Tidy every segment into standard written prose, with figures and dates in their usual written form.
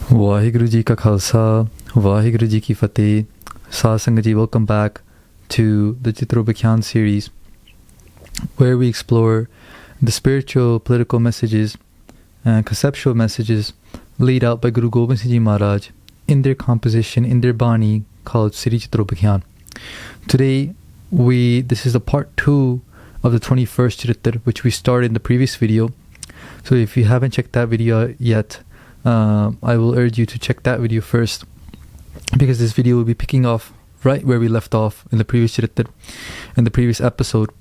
Waheguru Ji Ka Khalsa, Waheguru Ji Ki Fateh. Saad Sangat Ji, welcome back to the Charitropakhyan series, where we explore the spiritual, political messages and conceptual messages laid out by Guru Gobind Singh Ji Maharaj in their composition, in their bani called Charitropakhyan. Today, this is the part 2 of the 21st Chartir, which we started in the previous video. So if you haven't checked that video yet, I will urge you to check that video first, because this video will be picking off right where we left off in the previous Chartir, in the previous episode.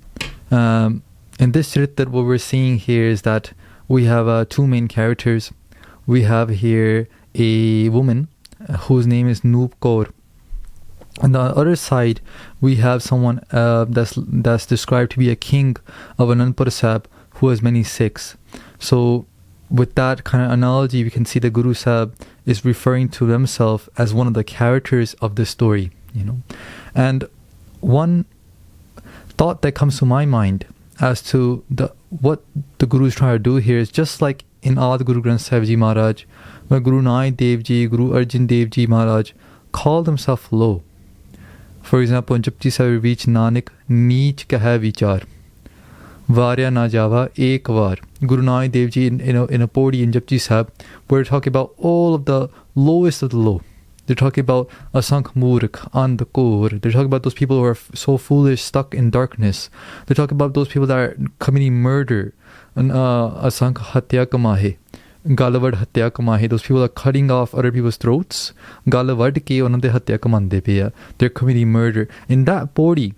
In this Chartir, what we're seeing here is that we have two main characters. We have here a woman whose name is Anoop Kaur. On the other side, we have someone that's described to be a king of Anandpur Shaib who has many Sikhs. So with that kind of analogy, we can see the Guru Sahib is referring to himself as one of the characters of this story, And one thought that comes to my mind as to what the Guru is trying to do here is just like in Adi Guru Granth Sahib Ji Maharaj, where Guru Nanak Dev Ji, Guru Arjan Dev Ji Maharaj called himself low. For example, in Japji Sahib Veech Nanak Neech Kaha Veechar, Varya na Java Ek Var. Guru Nanak Dev Ji in a podi in Japji Sahib, we're talking about all of the lowest of the low. They're talking about Asank Murk, Andhakor. They're talking about those people who are so foolish, stuck in darkness. They're talking about those people that are committing murder. Asank Hatya Kamahe, Galavad Hatya Kamahe. Those people are cutting off other people's throats. Galavad ke onande Hatya Kamande peya. They're committing murder. In that podi,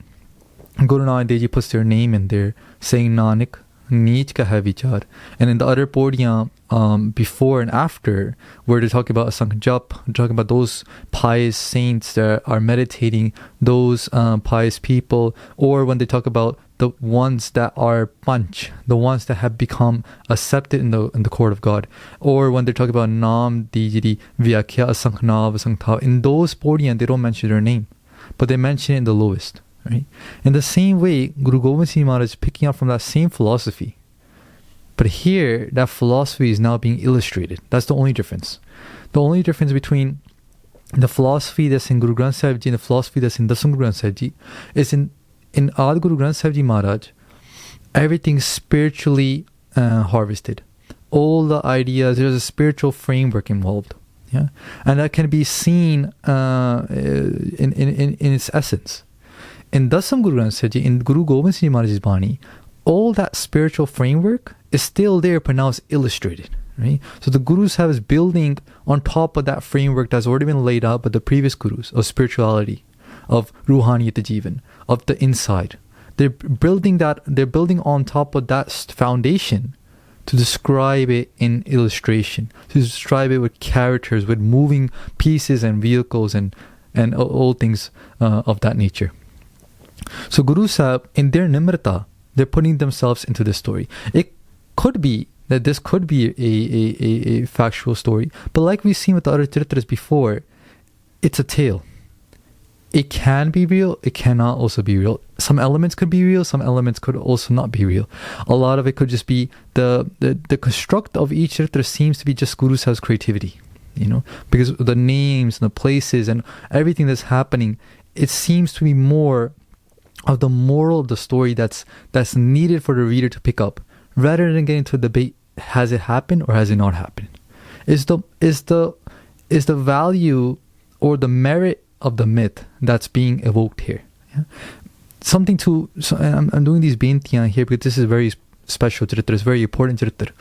Guru Nanak Dev Ji puts their name in there, saying Nanak Neech Kaha Veechar. And in the other podium, before and after, where they're talking about Asank Jap, they're talking about those pious saints that are meditating, those pious people, or when they talk about the ones that are panch, the ones that have become accepted in the court of God, or when they're talking about Naam Dijiri Vyakhya Asank Nav Asank Thav, in those podium they don't mention their name, but they mention it in the lowest. Right? In the same way, Guru Gobind Singh Maharaj is picking up from that same philosophy. But here, that philosophy is now being illustrated. That's the only difference. The only difference between the philosophy that's in Guru Granth Sahib Ji and the philosophy that's in Dasam Guru Granth Sahib Ji is in Adi Guru Granth Sahib Ji Maharaj, everything's spiritually harvested. All the ideas, there's a spiritual framework involved. Yeah, and that can be seen in its essence. In Dasam Guru Granth Sahib Ji, in Guru Gobind Singh Ji Maharaj's Bani, all that spiritual framework is still there, but now it's illustrated. Right? So the Guru Sahib is building on top of that framework that's already been laid out by the previous Gurus of spirituality, of Ruhaniyat Jivan, of the inside. They're building on top of that foundation to describe it in illustration, to describe it with characters, with moving pieces and vehicles and all things of that nature. So Guru Sahib, in their nimrata, they're putting themselves into this story. It could be that this could be a factual story, but like we've seen with the other Charitras before, it's a tale. It can be real, it cannot also be real. Some elements could be real, some elements could also not be real. A lot of it could just be the construct of each Charitra seems to be just Guru Sahib's creativity, because the names and the places and everything that's happening, it seems to be more of the moral of the story that's needed for the reader to pick up, rather than getting into a debate: has it happened or has it not happened? Is the value or the merit of the myth that's being evoked here? Yeah? I'm doing these beintiyan here because this is very special Charitra, it's very important Charitra.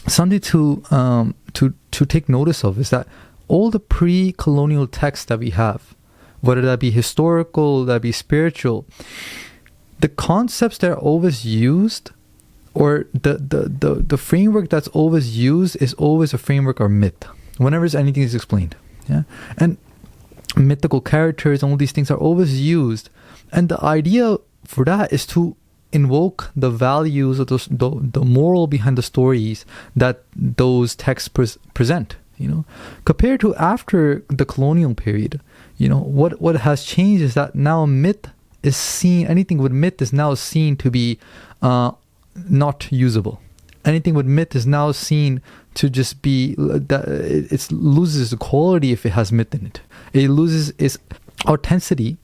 Something to take notice of is that all the pre-colonial texts that we have, whether that be historical, that be spiritual, the concepts that are always used, or the framework that's always used, is always a framework or myth whenever anything is explained. Yeah, and mythical characters and all these things are always used, and the idea for that is to invoke the values of the moral behind the stories that those texts present. Compared to after the colonial period, what has changed is that now myth is seen, anything with myth is now seen to be not usable. anything with myth is now seen to just be that it loses the quality if it has myth in it. It loses its authenticity.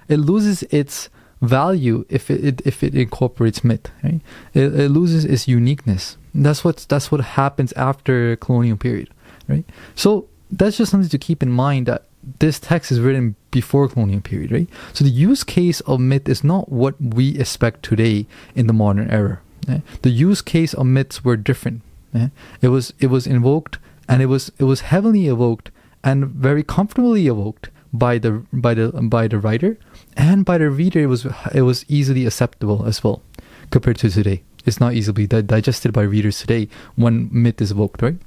It loses its value if it incorporates myth. Right? It loses its uniqueness. That's what happens after colonial period. Right? So that's just something to keep in mind, that this text is written before colonial period. Right? So the use case of myth is not what we expect today in the modern era. Right? The use case of myths were different. Right? It was invoked, and it was heavily evoked and very comfortably evoked by the writer, and by the reader. It was easily acceptable as well compared to today. It's not easily digested by readers today when myth is evoked, right?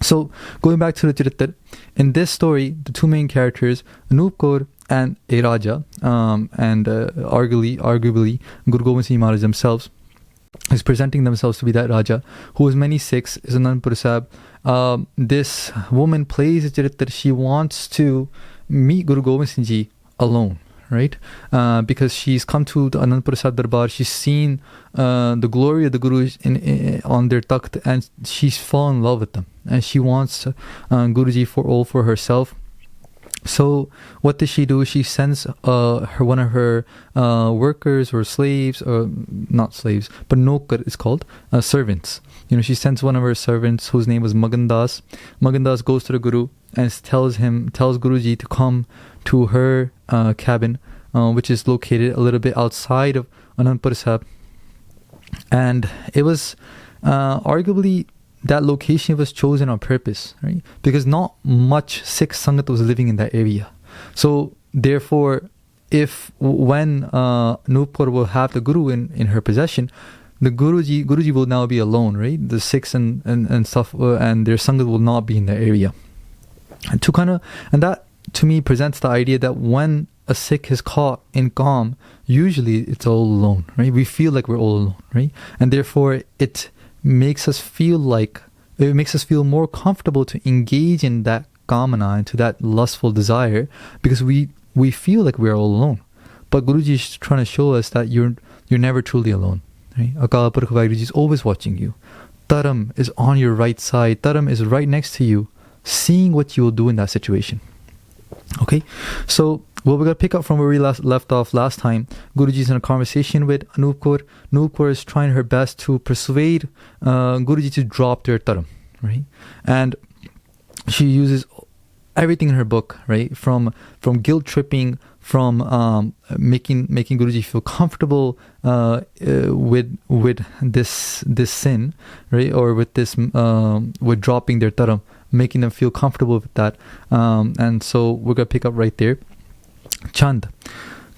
So going back to the Chartir, in this story, the two main characters, Anoop Kaur and a Raja, and arguably Guru Gobind Singh Maharaj themselves, is presenting themselves to be that Raja, who has many Sikhs, is Anandpur Shaib. This woman plays a Charitropakhyan. She wants to meet Guru Gobind Singh Ji alone, right? Because she's come to the Anandpur Shaib Darbar. She's seen the glory of the Guru on their takht, and she's fallen in love with them. And she wants Guruji for herself. So what does she do? She sends one of her workers or slaves, or not slaves, but nokar is called, servants. She sends one of her servants whose name was Magandas. Magandas goes to the Guru and tells Guruji to come to her cabin, which is located a little bit outside of Anandpur Shaib. And it was arguably, that location was chosen on purpose, right? Because not much Sikh Sangat was living in that area. So therefore, when Anoop Kaur will have the Guru in her possession, the Guruji will now be alone, right? The Sikhs and stuff and their Sangat will not be in that area. And that to me presents the idea that when a Sikh is caught in Kaam, usually it's all alone, right? We feel like we're all alone, right? And therefore it makes us feel more comfortable to engage in that kamana, into that lustful desire, because we feel like we're all alone. But Guruji is trying to show us that you're never truly alone, right? Akal Purkh Vaiguru is always watching you. Dharam is on your right side. Dharam is right next to you, seeing what you will do in that situation. Okay, so we're going to pick up from where we left off last time. Guruji is in a conversation with Anoop Kaur. Anoop Kaur is trying her best to persuade Guruji to drop their dharam, right? And she uses everything in her book, right? From guilt tripping, from making Guruji feel comfortable with this sin, right? Or with this with dropping their dharam, making them feel comfortable with that. And so we're going to pick up right there. Chand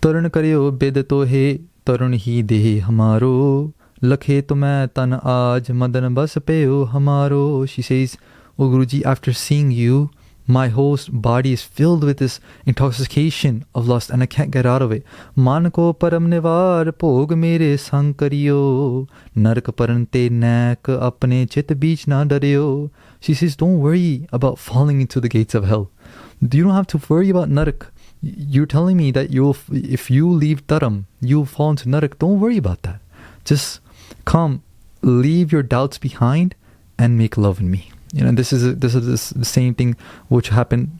Tarun kariyo bid to he tarun hi dehe hamaro lakhe to main tan aaj madan bas peo hamaro. She says, "Oh Guruji, after seeing you, my whole body is filled with this intoxication of lust and I can't get out of it. Man ko param nivar bhog mere sang kariyo narak parante nak apne chit beech na daryo." She says, don't worry about falling into the gates of hell. You don't have to worry about narak. You're telling me that if you leave dharam, you'll fall into narak. Don't worry about that. Just come, leave your doubts behind and make love in me. This is the same thing which happened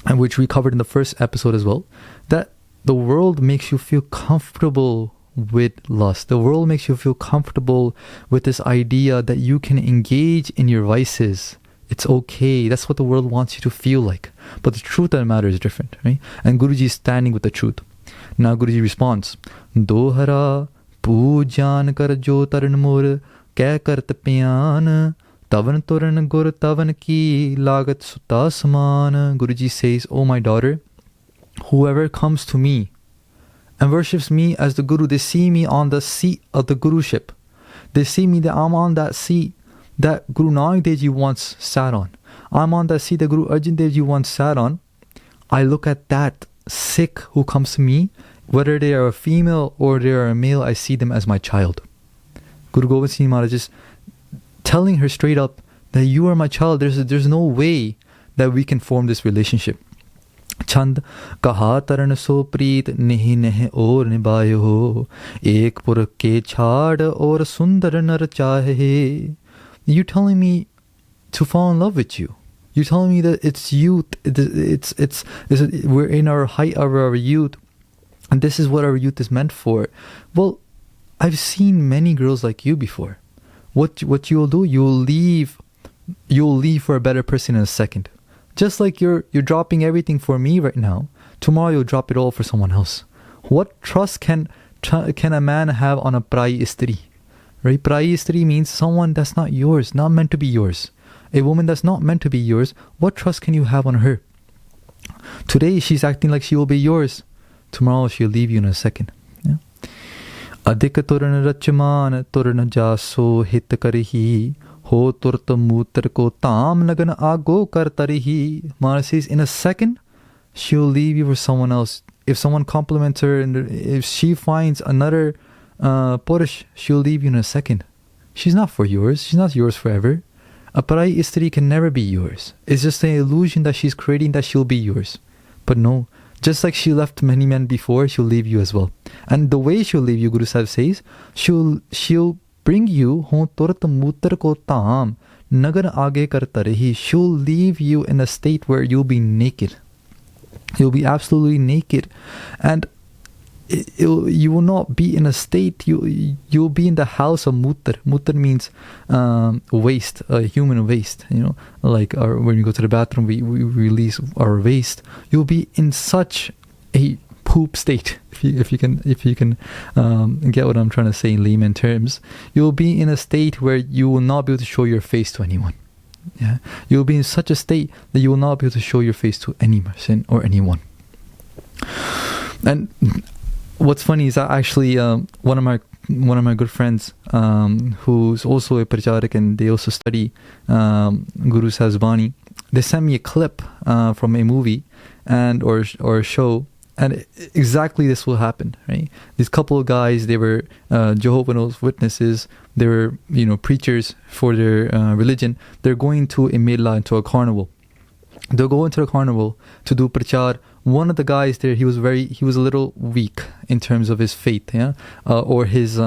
and which we covered in the first episode as well, that the world makes you feel comfortable with lust. The world makes you feel comfortable with this idea that you can engage in your vices. It's okay. That's what the world wants you to feel like. But the truth of the matter is different, right? And Guruji is standing with the truth. Now Guruji responds, Dohara pujan kar jo taran mor keh kart pyan tavan toran gur tavan ki lagat sutta saman. Guruji says, oh my daughter, whoever comes to me and worships me as the Guru, they see me on the seat of the Guruship. They see me that I'm on that seat that Guru Nanak Dev Ji once sat on. I'm on that seat that Guru Arjan Dev Ji once sat on. I look at that Sikh who comes to me, whether they are a female or they are a male, I see them as my child. Guru Gobind Singh Maharaj is telling her straight up that you are my child. There's no way that we can form this relationship. छंद कहा तरन सो प्रीत नहीं नह और निभायो हो एक पुरख के छाड़ और सुंदर नर चाहे. You telling me to fall in love with you. You're telling me that it's youth. We're in our height of our youth, and this is what our youth is meant for. Well, I've seen many girls like you before. What you'll do? You'll leave for a better person in a second. Just like you're dropping everything for me right now. Tomorrow you'll drop it all for someone else. What trust can a man have on a prai istri? Right? Prai istri means someone that's not yours, not meant to be yours. A woman that's not meant to be yours, what trust can you have on her? Today she's acting like she will be yours. Tomorrow she'll leave you in a second. Yeah? Adhik turan rachman turan jaso hit karihi ho turt mutar ko tam nagan ago kar tarihi. Mara says in a second she'll leave you for someone else. If someone compliments her and if she finds another Purush, she'll leave you in a second. She's not for yours. She's not yours forever. A parai istri can never be yours. It's just an illusion that she's creating that she'll be yours. But no, just like she left many men before, she'll leave you as well. And the way she'll leave you, Guru Sahib says, she'll bring you ho turat mutar ko taam nagar aage kar tarihi. She'll leave you in a state where you'll be naked. You'll be absolutely naked, and you will not be in a state. You'll be in the house of mutar. Mutar means waste, human waste. You know, like when we go to the bathroom, we release our waste. You'll be in such a poop state. If you can get what I'm trying to say in layman terms, you'll be in a state where you will not be able to show your face to anyone. Yeah, you'll be in such a state that you will not be able to show your face to any person or anyone. And what's funny is that actually one of my good friends who's also a pracharak and they also study Guru Sahib's bani, they sent me a clip from a movie or a show, and exactly this will happen, right? These couple of guys, they were Jehovah's Witnesses, they were preachers for their religion. They're going to a mela, into a carnival. They'll go into a carnival to do prachar. One of the guys there, he was a little weak in terms of his faith, yeah, or his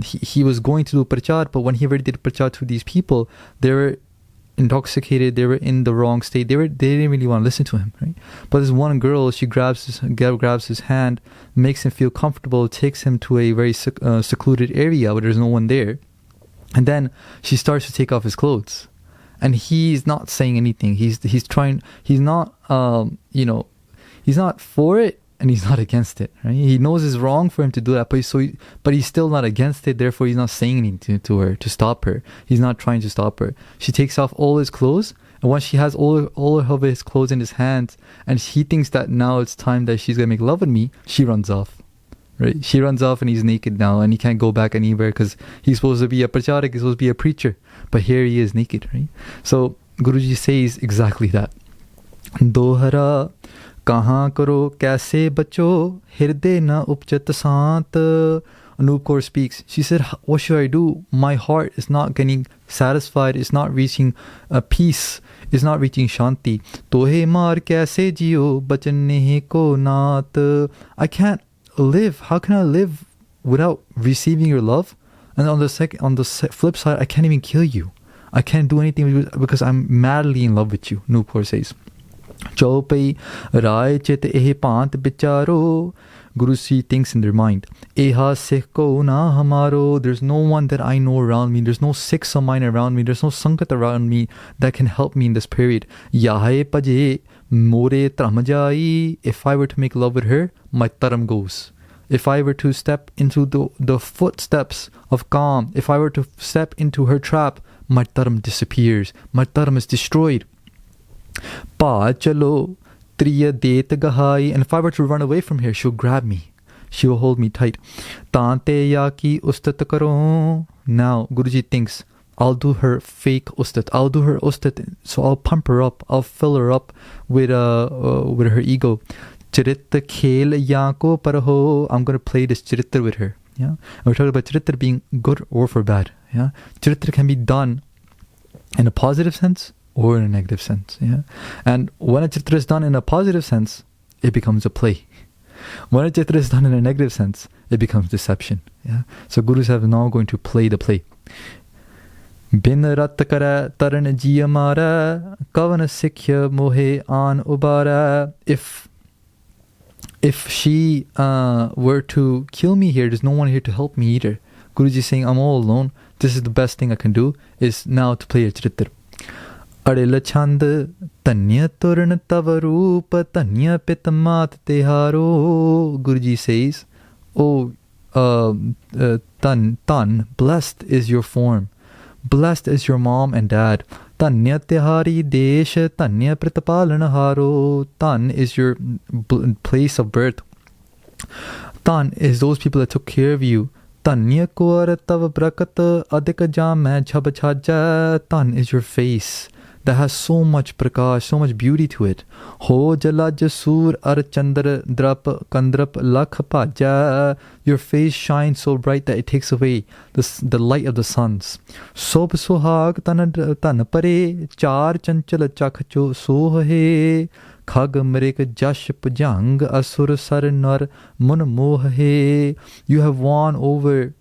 he was going to do prachar, but when he already did prachar to these people, they were intoxicated, they were in the wrong state, they didn't really want to listen to him, right? But this one girl, she grabs his hand, makes him feel comfortable, takes him to a very secluded area where there's no one there, and then she starts to take off his clothes, and he's not saying anything. He's not he's not for it and he's not against it, right? He knows it's wrong for him to do that, but he's still not against it. Therefore, he's not saying anything to her to stop her. He's not trying to stop her. She takes off all his clothes, and once she has all of his clothes in his hands, and he thinks that now it's time that she's gonna make love with me, she runs off. Right? She runs off, and he's naked now, and he can't go back anywhere because he's supposed to be a pracharak, he's supposed to be a preacher, but here he is naked, right? So Guruji says exactly that. Dohara kahan karo kaise bacho hirde na upchat sant. Anoop Kaur speaks. She said, what should I do? My heart is not getting satisfied. It's not reaching peace. It's not reaching shanti. Tohe maar kaise jiyo bachan nahi ko naat. I can't live. How can I live without receiving your love? And on the flip side, I can't even kill you. I can't do anything because I'm madly in love with you, Anoop Kaur says. Chaupai rai chit eh pant bicharo. Guruji thinks in their mind, Eha sikh ko na hamaro. There's no one that I know around me. There's no Sikhs of mine around me. There's no Sangat around me that can help me in this period. Yahe paje more taram jai. If I were to make love with her, my taram goes. If I were to step into the footsteps of calm, if I were to step into her trap, my taram disappears. My taram is destroyed. Pa chalo triya det gahai. And if I were to run away from here, she'll grab me. She will hold me tight. Tante ya ki ustat karo. Now Guruji thinks, I'll do her fake ustat. I'll do her ustat. So I'll pump her up. I'll fill her up with her ego. Charitr khel ya ko parho. I'm going to play this Charitr with her. Yeah, and we're talking about Charitr being good or for bad. Yeah, Charitr can be done in a positive sense or in a negative sense. Yeah, and when a Charitr is done in a positive sense, it becomes a play. When a chitra is done in a negative sense, it becomes deception. Yeah. So gurus have now going to play the play. Bin rat kara taran jiya mara kavan sikhya mohe an ubara. If she were to kill me here, there's no one here to help me either. Guruji is saying, I'm all alone. This is the best thing I can do, is now to play a Charitr. Alittle chand tanya turan tavaroop tanya pitamat teharo. Guruji says, oh, tan, blessed is your form. Blessed is your mom and dad. Tanya tehari desh tanya pritapalan haro. Tan is your place of birth. Tan is those people that took care of you. Tanya kaur tav brakat adhik jam mein chhab chhaja. Tan is your face that has so much prakash, so much beauty to it. Ho jalaj sur ar chandra drap kandrap lakh paja. Your face shines so bright that it takes away the light of the suns. Sob suhag tan pare char chanchal chakcho sohe. Khag mrik jash pujang asur sar nar mun mohe. You have won over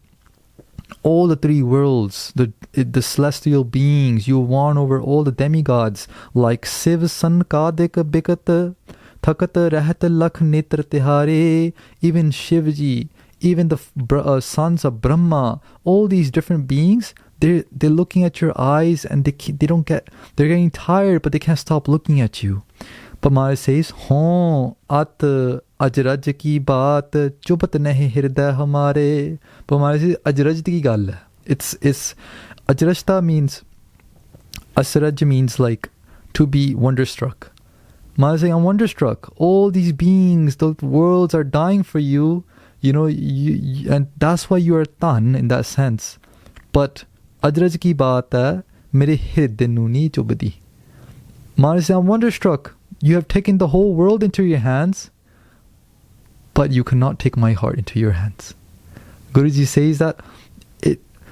all the three worlds, the celestial beings. You won over all the demigods, like Siv san kadik bikat thakat rahat lakh netra tihare. Even Shivji, even the sons of Brahma, all these different beings, they're looking at your eyes, and they're getting tired, but they can't stop looking at you. But Maharaj says, "Ho at ajraj ki baat chupat nahi hirday hamare." But Maharaj says, "Ajraj ki gal hai." It's ajrajta means, asraj means like to be wonderstruck. Maharaj saying, "I'm wonderstruck. All these beings, the worlds are dying for you. You know, and that's why you are tan in that sense. But ajraj ki baat hai mere hirday nu nahi chubdi." Maharaj saying, "I'm wonderstruck. You have taken the whole world into your hands, but you cannot take my heart into your hands." Guruji says that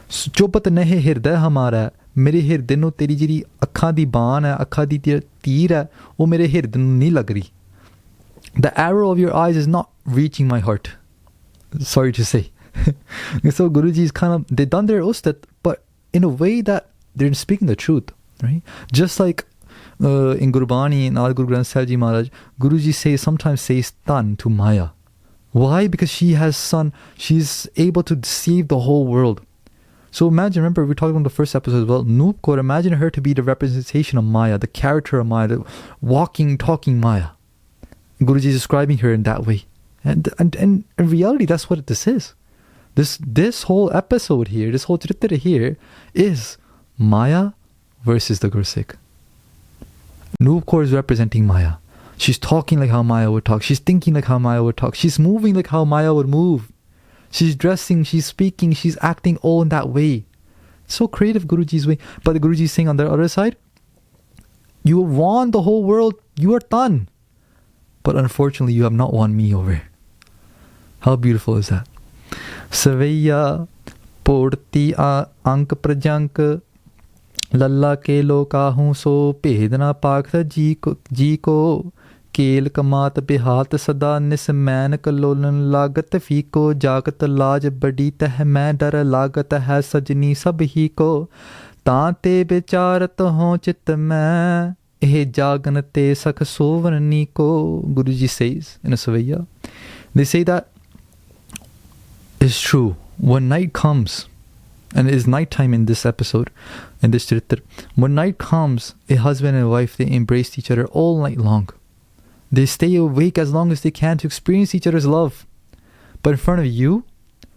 chopat nahi hirday hamara. Mere hirday nu teri jiri akkhan di baan hai, akkhan di teer hai, wo mere hirday nu nahi lag rahi. The arrow of your eyes is not reaching my heart. Sorry to say. So Guruji is they've done their ustat, but in a way that they're speaking the truth, right? Just like in Gurbani, in Al Guru Granth Sahib Ji Maharaj, Guruji sometimes says tan to Maya. Why? Because she's able to deceive the whole world. So imagine, remember we talked about the first episode as well, Anoop Kaur, imagine her to be the representation of Maya, the character of Maya, the walking, talking Maya. Guruji is describing her in that way. And in reality, that's what this is. This whole episode here, this whole Charitr here is Maya versus the Gursikh. Anoop Kaur is representing Maya. She's talking like how Maya would talk. She's thinking like how Maya would talk. She's moving like how Maya would move. She's dressing, she's speaking, she's acting all in that way. So creative, Guruji's way. But the Guruji is saying on the other side, you have won the whole world. You are done. But unfortunately, you have not won me over. How beautiful is that? Savaya porti ank prajank lalla ke lo kahun so pedna pakha ji ko keel kamat bihat sada nisman kalolan lagat fiko jagat laj badi teh main dar lagat hai sajni sab hi ko taante bicharat ho chit main eh jagan te sakh sovarni ko. Guruji says in a Savaya, they say that it's true. When night comes, and it is night time in this episode, in this Charitr, when night comes, a husband and wife, they embrace each other all night long. They stay awake as long as they can to experience each other's love. But in front of you,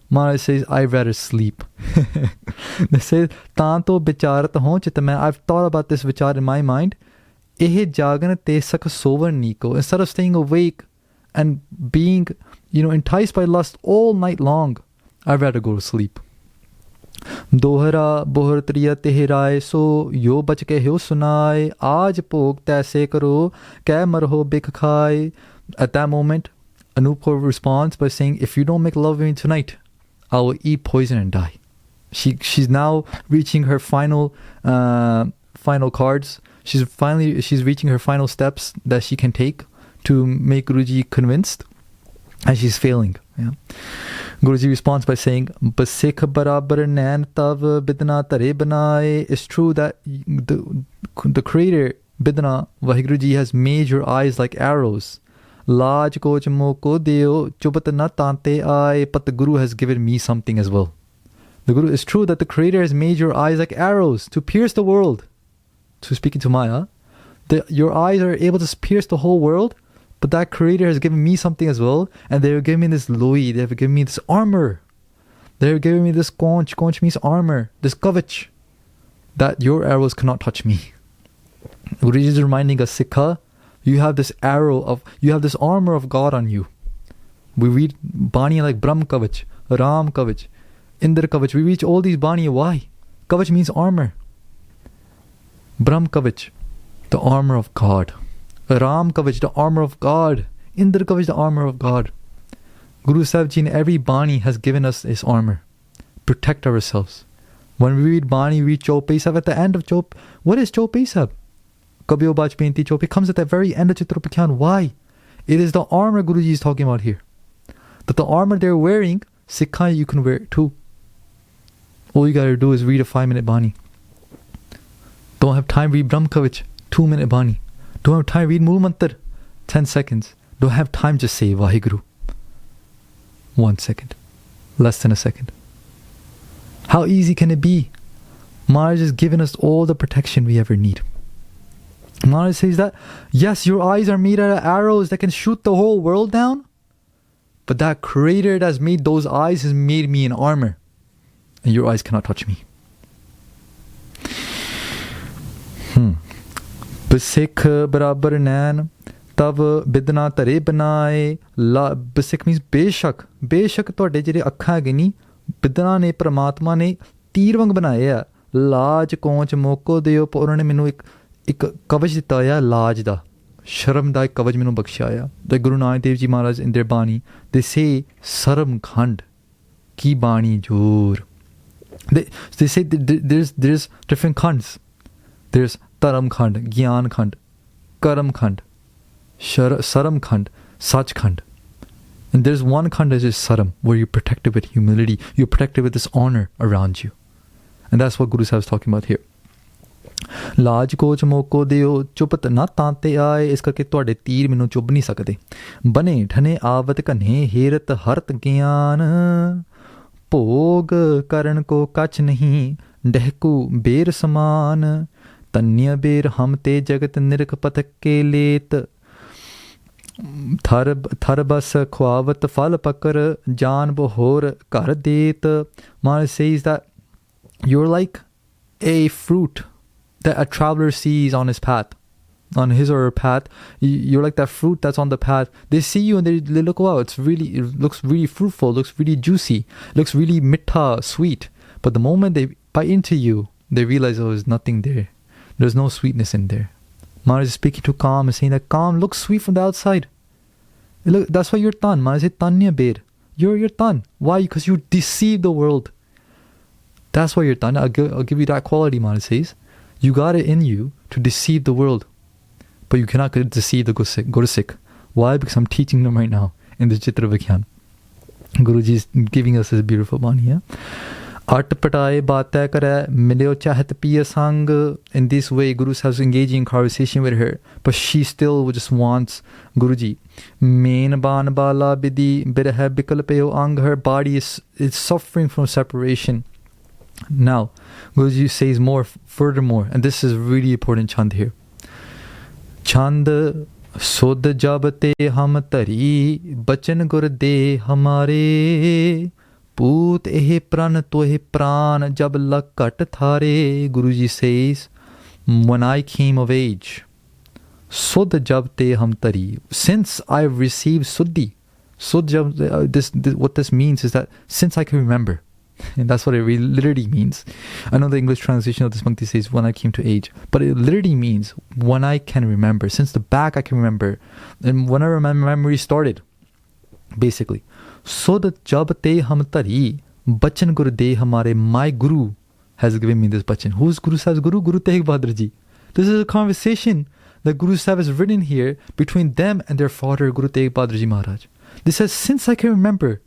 Maharaj says, I'd rather sleep. They say, Tanto bicharat ho chitame. I've thought about this vichar in my mind. Ehe jagan te sak sovar niko. Instead of staying awake and being, enticed by lust all night long, I'd rather go to sleep. Dohra bohar triya tehiraye so yo bach ke ho sunaye aaj pok taise karo keh marho bik khaye. At that moment, Anoop Kaur responds by saying, if you don't make love with me tonight, I will eat poison and die. She's now reaching her final cards. She's reaching her final steps that she can take to make Guruji convinced, and she's failing. Yeah. Guruji responds by saying, "Basikh barabar nain tav bidna tare banaye." It's true that the Creator, Bidna, Vaheguru has made your eyes like arrows. Laj koch moko deo chubat na tante aaye, but the Guru has given me something as well. The Guru, it's true that the Creator has made your eyes like arrows to pierce the world. To speaking to Maya, your eyes are able to pierce the whole world, but that Creator has given me something as well, and they have given me this loi, they have given me this armor. They have given me this conch. Conch means armor, this kavach, that your arrows cannot touch me. Guruji is reminding us, Sikha, you have this armor of God on you. We read Bani like Brahm Kavach, Ram Kavach, Indra Kavach. We reach all these Bani. Why? Kavach means armor. Brahm Kavach, the armor of God. Ram Kavach, the armor of God. Indra Kavach, the armor of God. Guru Sahib Ji in every Bani has given us this armor. Protect ourselves. When we read Bani, we read Chaupai Sahib. At the end of Chaup, what is Chaupai Sahib? Kabyo Bach Benti Chaupai comes at the very end of Charitropakhyan. Why? It is the armor Guruji is talking about here. That the armor they're wearing, Sikha, you can wear it too. All you gotta do is read a 5-minute Bani. Don't have time, read Brahm Kavach, 2-minute Bani. Don't have time, read Mool Mantar, 10 seconds. Don't have time, just say Vaheguru. 1 second. Less than a second. How easy can it be? Maharaj has given us all the protection we ever need. Maharaj says that, yes, your eyes are made out of arrows that can shoot the whole world down, but that Creator that has made those eyes has made me in armor, and your eyes cannot touch me. Basikh barabar nain tav bidna tare banaye. Basikh means beshak. Beshak ਤੁਹਾਡੇ ਜਿਹੜੇ ਅੱਖਾਂ ਹੈਗੇ ਨੀ, ਬਿਦਨਾ ਨੇ ਪ੍ਰਮਾਤਮਾ ਨੇ ਤੀਰ ਵਾਂਗ ਬਣਾਏ ਆ. ਲਾਜ ਕੋਂਚ ਮੋਕੋ ਦਿਓ, ਉਹਨਾਂ ਨੇ ਮੈਨੂੰ ਇੱਕ ਕਵਚ ਦਿੱਤਾ ਹੋਇਆ ਲਾਜ ਦਾ, ਸ਼ਰਮ ਦਾ ਇੱਕ ਕਵਚ ਮੈਨੂੰ ਬਖਸ਼ਿਆ ਹੋਇਆ. The Guru Nanak Dev Ji Maharaj in their Bani, they say Saram Khand ki Bani Jor. They say there's different khands. There's Taram Khand, Gyan Khand, Karam Khand, Saram Khand, Sach Khand. And there's one khand that is Saram, where you're protected with humility, you're protected with this honor around you. And that's what Guru Sahib is talking about here. ਲਾਜ coach ਮੋਕੋ ਦਿਓ ਚੁਪਤ ਨਾ ਤਾਂਤੇ ਆਏ. ਇਸ ਕਰਕੇ ਤੁਹਾਡੇ ਤੀਰ ਮੈਨੂੰ ਚੁੱਭ ਨਹੀਂ ਸਕਦੇ. ਬਨੇ ਠਨੇ ਆਵਤ ਘਨੇ ਹੇਰਤ ਹਰਤ ਗਿਆਨ, ਭੋਗ ਕਰਨ ਕੋ ਕਛ ਨਹੀਂ ਡਹਿਕੂ ਬੇਰ ਸਮਾਨ. ਤਨਿਆ ਬੇਰ ਹਮ ਤੇ ਜਗਤ ਨਿਰਖ ਪਥਕ ਕੇ ਲੇਤ, ਥਰ ਬਸ ਖੁਆਵਤ ਫਲ ਪਕਰ ਜਾਨ ਬਹੋਰ ਘਰ ਦੇਤ. Maharaj says that you're like a fruit that a traveler sees on his path, on his or her path. You're like that fruit that's on the path. They see you and they look, wow, it looks really fruitful, looks really juicy, looks really mittha, sweet. But the moment they bite into you, they realize, oh, there's nothing there. There's no sweetness in there. Maharaj is speaking to Kam and saying that Kam looks sweet from the outside. Look, that's why you're tan. Maharaj said, Tanya Ber. You're tan. Why? Because you deceive the world. That's why you're tan. I'll give you that quality, Maharaj says. You got it in you to deceive the world, but you cannot deceive the Gursikh. Why? Because I'm teaching them right now in the Charitropakhyan. Guruji is giving us this beautiful Bani. Yeah? At pataye baatay kare milyo chahat piya sang. In this way, Guru Sahib is engaging in conversation with her, but she still just wants Guruji. Main ban bala bidi birah bikal peo ang. Her body is suffering from separation. Now, Guruji says furthermore, and this is really important chand here. Chand sod jabte ham tari, bachan gur de hamare, poot eh pran tohe pran jab lakat thare. Guruji says, when I came of age, sod jabte ham tari, since I've received suddhi. Sod jab, what this means is that since I can remember. And that's what it really literally means. I know the English translation of this Bhakti says when I came to age, but it literally means when I can remember. Since the back I can remember, and whenever my memory started, basically. So that jab te hum tari, bachan gur de hamare, my Guru has given me this bachan. Who's Guru Sahib's Guru? Guru Tegh Bahadur Ji. This is a conversation that Guru Sahib has written here between them and their father, Guru Tegh Bahadur Ji Maharaj. They says, since I can remember,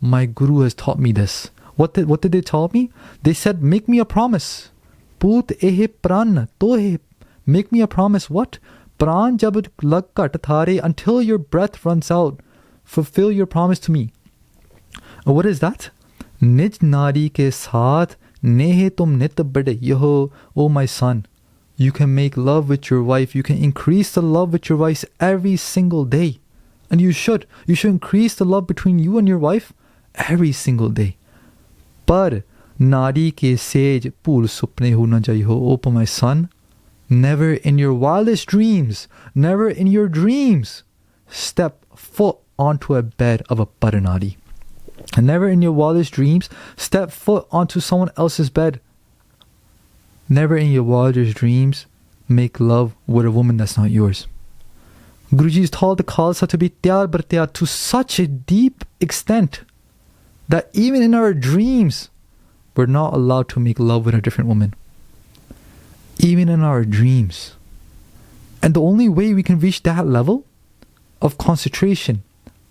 my Guru has taught me this. What did they tell me? They said, make me a promise. Poot ehe pran tohe. Make me a promise. What? Pran jab lag kat thare, until your breath runs out. Fulfill your promise to me. What is that? Nij nari ke saath nehe tum nit bade yoho. Oh my son, you can make love with your wife. You can increase the love with your wife every single day. And you should. You should increase the love between you and your wife every single day. Par nari ke sej pool supne ho na jai ho. Oh my son, never in your wildest dreams, never in your dreams, step foot onto a bed of a paranari. And never in your wildest dreams step foot onto someone else's bed. Never in your wildest dreams make love with a woman that's not yours. Guruji's taught the Khalsa to be tyar bar tyar to such a deep extent that even in our dreams we're not allowed to make love with a different woman. Even in our dreams. And the only way we can reach that level of concentration,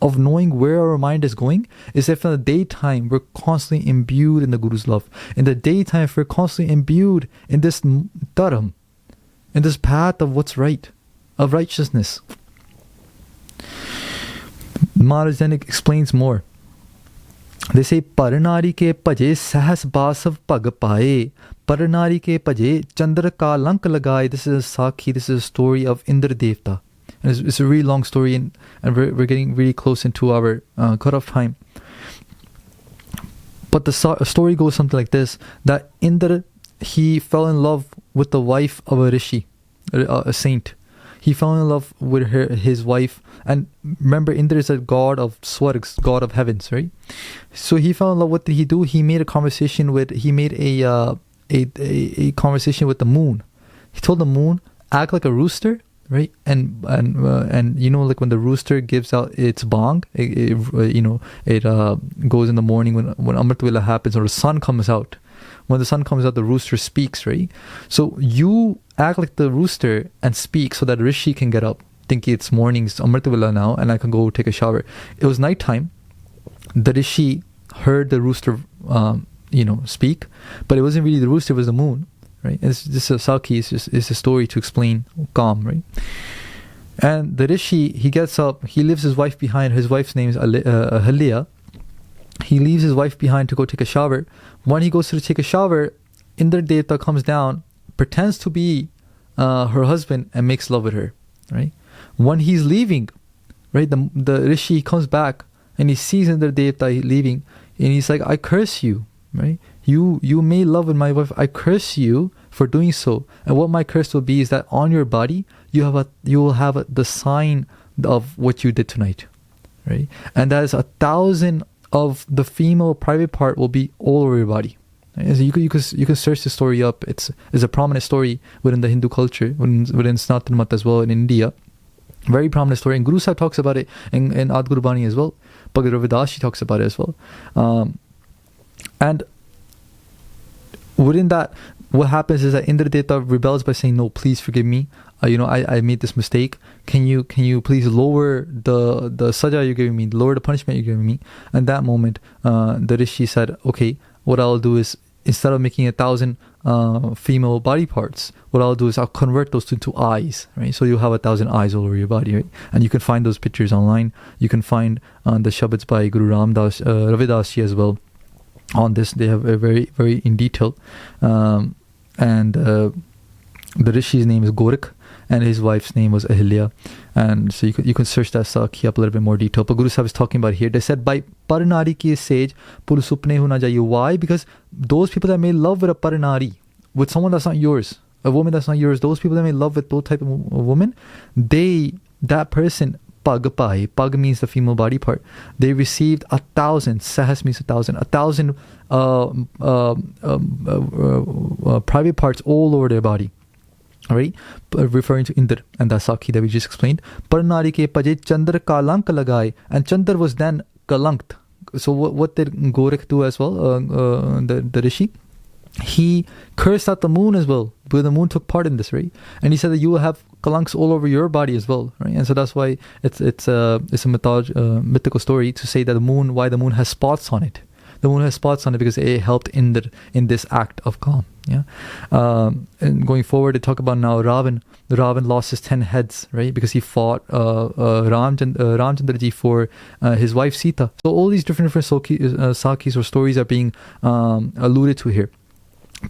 of knowing where our mind is going, is if in the daytime we're constantly imbued in the Guru's love. In the daytime, if we're constantly imbued in this dharam, in this path of what's right, of righteousness. Maharaj then explains more. They say, Paranari ke bhaje sahas basav pag paaye. Paranari ke bhaje chandra ka lank lagaye. This is a Sakhi, this is a story of Indra Devta. And it's a really long story, and we're getting really close into our cut-off time. But the story goes something like this, that Indra, he fell in love with the wife of a rishi, a saint. He fell in love with his wife. And remember, Indra is a god of swargs, god of heavens, right? So he fell in love. What did he do? He made a conversation with the moon. He told the moon, act like a rooster, right? And you know, like when the rooster gives out its bong, it goes in the morning when Amrit Vela happens, or the sun comes out. When the sun comes out, the rooster speaks, right? So you act like the rooster and speak so that Rishi can get up, thinking it's morning's Amrit Vela now, and I can go take a shower. It was nighttime. The Rishi heard the rooster, speak, but it wasn't really the rooster; it was the moon, right? And this is a Sakhi. It's a story to explain calm, right? And the Rishi, he gets up. He leaves his wife behind. His wife's name is Ahilya. He leaves his wife behind to go take a shower. When he goes to take a shower, Indra Devta comes down, pretends to be her husband, and makes love with her, right? When he's leaving, right, the Rishi comes back and he sees Indra Devta leaving, and he's like, I curse you, right? You made love with my wife. I curse you for doing so. And what my curse will be is that on your body you will have the sign of what you did tonight, right? And that is 1,000 of the female private part will be all over your body. Right? So you can search the story up. It's a prominent story within the Hindu culture, within Sanatana Mat as well in India. Very prominent story, and Guru Sahib talks about it in Ad Guru Bani as well. Bhagavad Ravidas talks about it as well. And within that, what happens is that Indra Devta rebels by saying, no, please forgive me. I made this mistake. Can you please lower the saja you're giving me, lower the punishment you're giving me? And that moment, the Rishi said, okay, what I'll do is, instead of making 1,000 female body parts, what I'll do is I'll convert those into eyes, right? So you'll have 1,000 eyes all over your body, right? And you can find those pictures online. You can find the Shabads by Guru Ramdas, Ravidas Ji as well. On this, they have a very, very in detail. And the Rishi's name is Gorakh, and his wife's name was Ahilya. And so you can search that Sakhi up a little bit more detail. But Guru Sahib is talking about here. They said, by Paranari ki sage, pur supne ho na jaiye. Why? Because those people that made love with a Paranari, with someone that's not yours, a woman that's not yours, those people that made love with those type of woman, that person, pag pai, pag means the female body part, they received 1,000, sahas means 1,000, 1,000 private parts all over their body. Alright, referring to Indra and the Sakhi that we just explained. Parnari ke paje chandra kalank lagaye, and Chandra was then kalankt. So what did Gorakh do as well, the Rishi? he cursed out the moon as well, because the moon took part in this, right? And he said that you will have kalanks all over your body as well, right? And so that's why it's a mythical story to say that why the moon has spots on it. The moon has spots on it because it helped in this act of calm. Yeah. And going forward, to talk about now Ravan. Ravan lost his 10 heads, right? Because he fought Ramchandra ji for his wife Sita. So all these different sakis or stories are being alluded to here.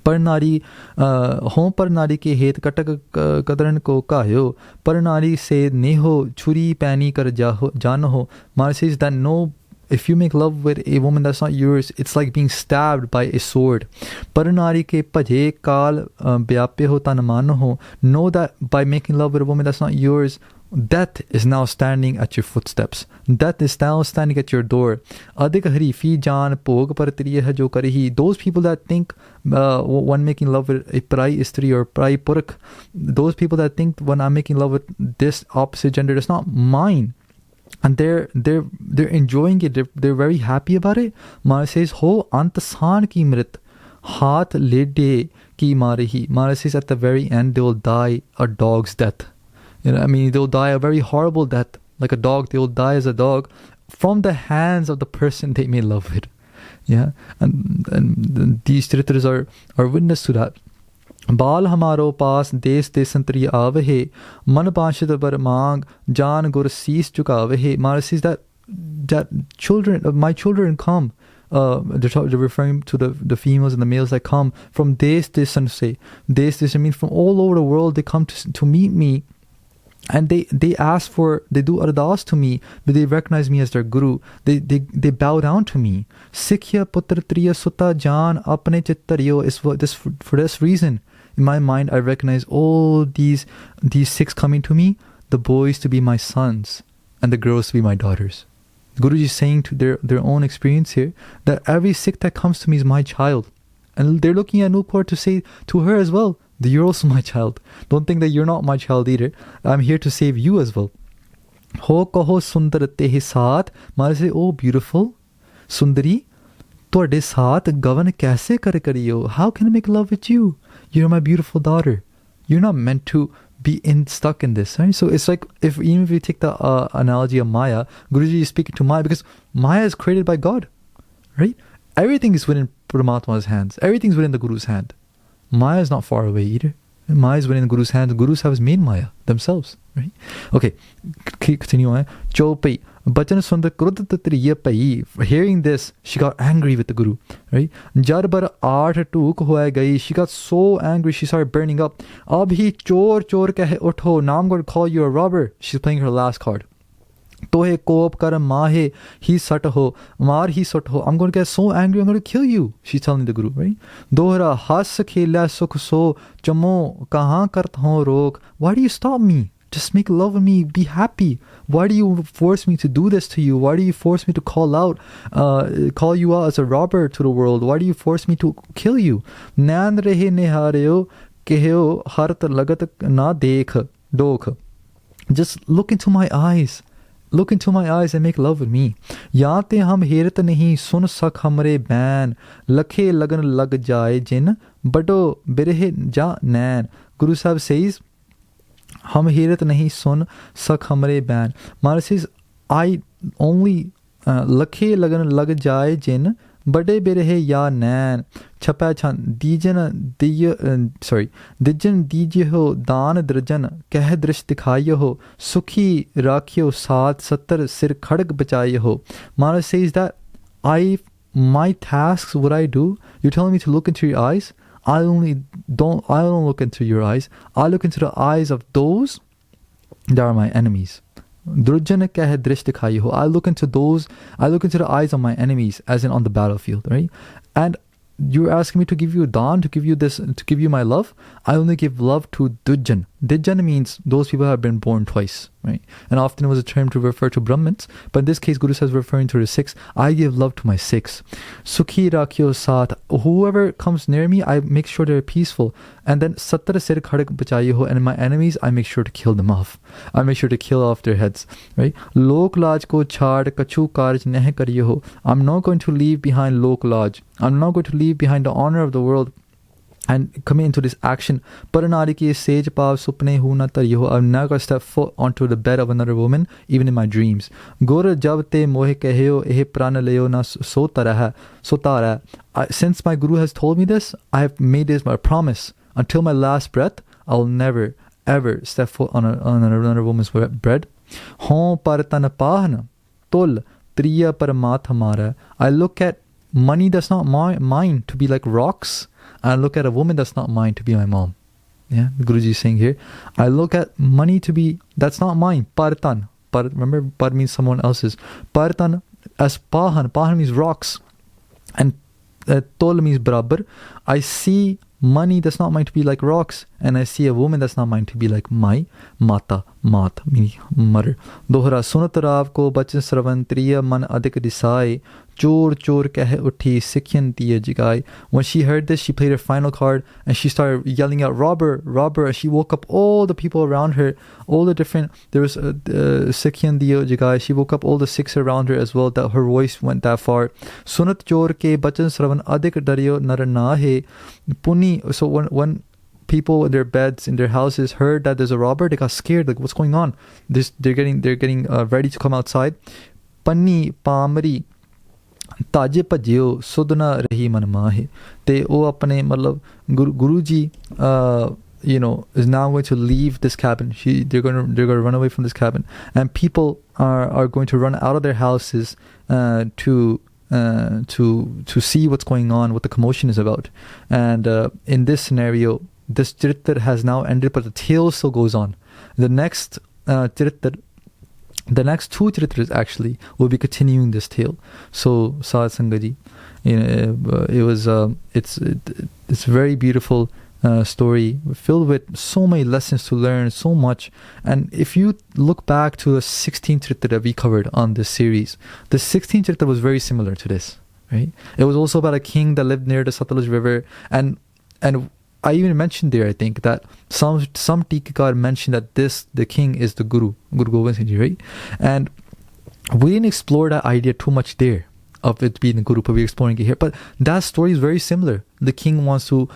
पर नारी हों पर नारी के हेत कटक कदरन को कायो पर नारी से नेहो छुरी पैनी कर जानो. Mara says that no, if you make love with a woman that's not yours, it's like being stabbed by a sword. पर नारी के भजे काल व्याप्य हो तन मान हो. Know that by making love with a woman that's not yours, death is now standing at your footsteps. Death is now standing at your door. Adik harifi jaan bhog par triya hai jo karihi. Those people that think when making love with a parai istri or parai purak, those people that think when I'm making love with this opposite gender, it's not mine, and they're enjoying it, they're very happy about it. Mara says ho antasan ki mrit haath lede ki marihi. Mara says at the very end they will die a dog's death. You know, I mean, they'll die a very horrible death, like a dog. They will die as a dog from the hands of the person they made love with. Yeah, and these Charitrs are witness to that. बाल हमारो पास देश देशंतरी आवहे मन पांशद बर मांग जान गुर शीस चुकावहे. Mara says that children, my children come. They're referring to the females and the males that come from Desh Deshan se. Desh Deshan means from all over the world. They come to meet me. And they ask for, they do ardas to me, but they recognize me as their guru. They bow down to me. Sikhya putra triya sutta jaan apne chittariyo is for this reason. In my mind, I recognize all these Sikhs coming to me, the boys to be my sons and the girls to be my daughters. Guruji is saying to their own experience here that every Sikh that comes to me is my child. And they're looking at Anoop Kaur to say to her as well, you're also my child. Don't think that you're not my child either. I'm here to save you as well. Ho kaho sundar tehe saath. Mara say, oh beautiful Sundari, tode saath gavan kaise kar kariyo. How can I make love with you? You're my beautiful daughter. You're not meant to be stuck in this, right? So it's like even if you take the analogy of Maya, Guruji is speaking to Maya because Maya is created by God, right? Everything is within Paramatma's hands. Everything's within the Guru's hand. Maya is not far away either. Maya is within the Guru's hands. The Gurus have made Maya themselves, right? Okay, continue on. Chopai Bachan Sundar Krudda Tatriya Pai. Hearing this, she got angry with the Guru, right? Jar bar aarth took hoya gayi. She got so angry, she started burning up. Ab hi chor kahe utho. Now I'm going to call you a robber. She's playing her last card. Tohe kop kar mahe hi sat ho mar hi sat ho. I'm going to get so angry, I'm going to kill you. She's telling the Guru, right? Dohra has khela sukh so chamo kahan kart ho rok. Why do you stop me? Just make love with me, be happy. Why do you force me to do this to you? Why do you force me to call you out as a robber to the world? Why do you force me to kill you? Nan rehe nihareo keheo hart lagat na dekh dokh. Just look into my eyes. Look into my eyes and make love with me. Yaate hum herat nahi sun sak hamre ban lakhe lagan lag jaye jin bado birhe ja nan. Guru Sahib says, hum herat nahi sun sak hamre ban. Mara says, I only lakhe lagan lag jaye jin bade birhe ya nan. Chapa chan dijan dijan ho dan drajan keh drish dikhaye ho sukhi rakhyo saath sattar sir khadag bachaye ho. Mara says that my tasks, what I do, you're telling me to look into your eyes. I don't look into your eyes. I look into the eyes of those that are my enemies. Drujan keh drish dikhaye ho. I look into the eyes of my enemies, as in on the battlefield, right? And you're asking me to give you dan, to give you my love. I only give love to Dujan. Dujan means those people have been born twice, right? And often it was a term to refer to Brahmins, but in this case, Guru says referring to the Sikhs. I give love to my Sikhs. Sukhi rakhyo saath. Whoever comes near me, I make sure they're peaceful. And then sattar sir khadak bachaye ho. And my enemies, I make sure to kill them off. I make sure to kill off their heads, right? Lok laj ko chhad kachu karj neh kariye ho. I'm not going to leave behind lok laj. I'm not going to leave behind the honor of the world and commit into this action. Paranari ki sage pav supne hu na tariyo. I'm not going to step foot onto the bed of another woman, even in my dreams. Gur jab te mohe kahyo eh pran leo na sotara. Since my guru has told me this, I have made this my promise. Until my last breath, I'll never ever step foot on another woman's bed. Hon par tan pahna tol triya paramat hamara. I look at money that's not mine to be like rocks. I look at a woman that's not mine to be my mom. Yeah, Guruji is saying here. I look at money to be, that's not mine. Partan. Remember, par means someone else's. Partan as pahan. Pahan means rocks. And tol means barabar. I see money that's not mine to be like rocks. And I see a woman that's not mine to be like my mat, meaning mother. Dohra sunat rav ko bachan sravan triya man adik disai. Chor keh uthi Sikyan diya jigai. When she heard this, she played her final card and she started yelling out, robber, robber. She woke up all the people around her, all the different, there was Sikyan diya jigai. She woke up all the Sikhs around her as well, that her voice went that far. Sunat chor ke bachan sravan adik dariyo naranahe. Puni, so when people in their beds, in their houses heard that there's a robber, they got scared, like what's going on? They're getting ready to come outside. Panni pamri ताजे भजियो सुदना रही मन माहे ते ओ अपने मतलब Guruji is now going to leave this cabin. They're going to run away from this cabin, and people are going to run out of their houses to see what's going on, what the commotion is about. And in this scenario, this Charitr has now ended, but the tale still goes on. The next two Charitras actually will be continuing this tale. So Sad Sangaji, it's a very beautiful story filled with so many lessons to learn, so much. And if you look back to the 16th Charitra that we covered on this series, the 16th Charitra was very similar to this, right? It was also about a king that lived near the Satluj River, and I even mentioned there, I think, that some Tikakar mentioned that the king is the Guru Gobind Singh Ji, right? And we didn't explore that idea too much there, of it being the Guru, but we're exploring it here. But that story is very similar. The king wants to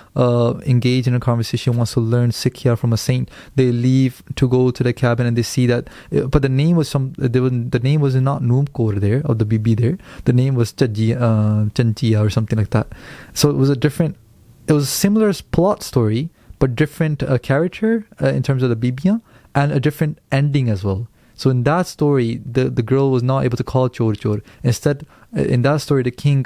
engage in a conversation, wants to learn Sikhya from a saint. They leave to go to the cabin and they see that, but the name was the name was not Anoop Kaur there, of the Bibi there. The name was Chanchia or something like that. So it was a similar plot story, but different character in terms of the Bibiya, and a different ending as well. So in that story, the girl was not able to call Chor Chor. Instead, in that story, the king,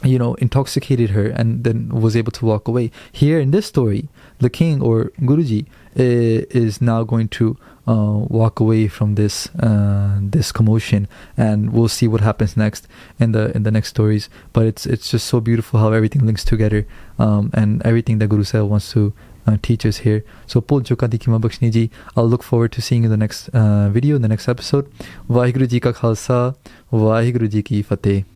intoxicated her and then was able to walk away. Here in this story, the king or Guruji is now going to walk away from this commotion, and we'll see what happens next in the next stories. But it's just so beautiful how everything links together, and everything that Guru Sahib wants to teach us here. So Pul Chokadi Kima Bakshni Ji, I'll look forward to seeing you in the next video, in the next episode. Vaheguru Ji Ka Khalsa, Vaheguru Ji Ki Fateh.